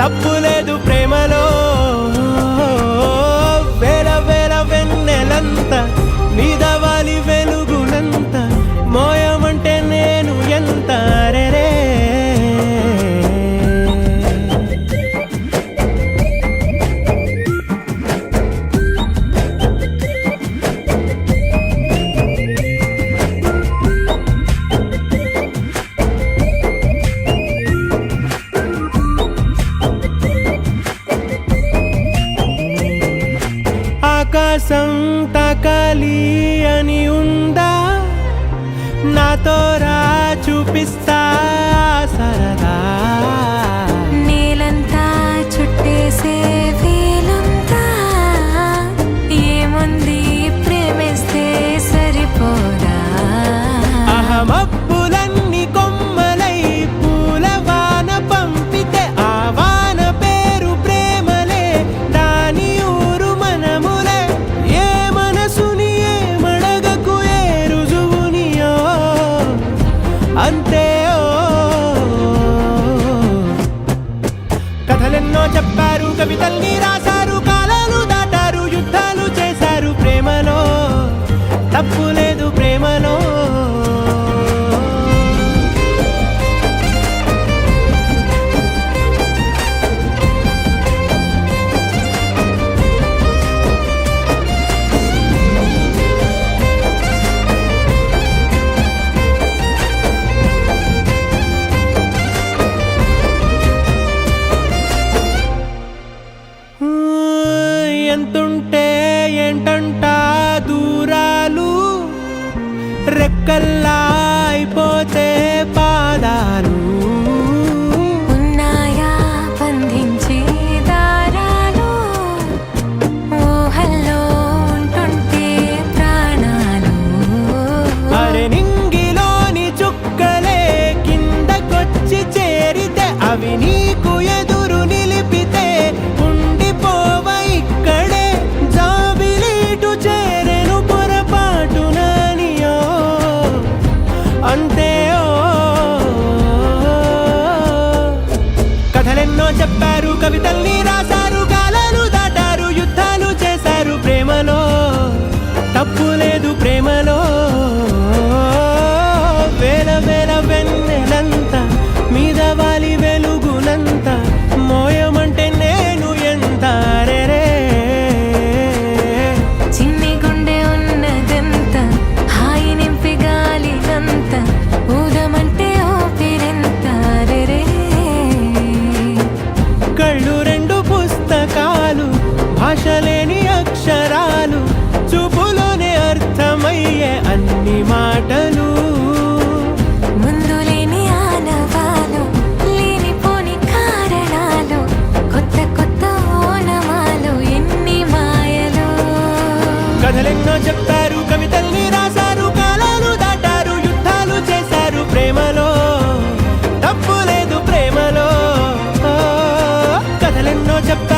తప్పు లేదు ప్రేమలో. వేల వేల వెన్నెలంత మీద వాలి వెలుగునంత మోయమంటే నేను ఎంత రే. ఆకాశం తాకాలి అని ఉందా, నాతో రా చూపిస్తా సరదా. నేలంతా చుట్టేసే వీలుందా, ఏముంది ప్రేమిస్తే సరిపోదా. అహమప్పులన్నీ కొమ్మలై పూల వాన పంపితే ఆ వాన పేరు ప్రేమలే, దాని ఊరు మనములే. ఏ మనసుని ఏ మడగకు ఏ రుజువునియో అంతే. కథలెన్నో చెప్పారు, కవితల్ని రాశారు, కాలాలు దాటారు, యుద్ధాలు చేశారు ప్రేమలో. తప్పు లేదు ప్రేమలో. ఎంతుంటే ఏంటంట దూరాలు, రెక్కల్లా అయిపోతే పాదాలు. ఉన్నాయా బంధించే దారాలు, ఊహల్లో ఉంటుంటే ప్రాణాలు. అరే నింగిలోని చుక్కలే కిందకొచ్చి చేరితే, అవి నీకు ఎదురు నిలిపితే ఉండిపోవ ఇక్కడే. జాబిలీటు చేరెను పొరపాటుననియో అంతే. కథలెన్నో చెప్పారు, కవితల్ని రాశారు, కాలాలు దాటారు, యుద్ధాలు చేశారు ప్రేమలో. తప్పు లేదు ప్రేమలో. వేల వేల వెన్నెలంత మీద వాలి వెలుగునంత మోయమంటే నేను ఎంత రే. చిన్ని గుండె ఉన్నదంత హాయి నింపి గాలినంత ఊదమంటే ఊపిరెంత రే. కళ్ళు రెండు పుస్తకాలు, భాష లేని అక్షరాలు, చూపులోనే అర్థమయ్యే అన్ని మాటలు. ముందు లేని ఆనవాలు, లేనిపోని కారణాలు, కొత్త కొత్త ఓనమాలు, ఎన్ని మాయలు. కథలెన్నో చెప్పారు, కవితల్ని రాశారు, కాలాలు దాటారు, యుద్ధాలు చేశారు ప్రేమలో. తప్పు లేదు ప్రేమలో. కథలెన్నో చెప్పారు.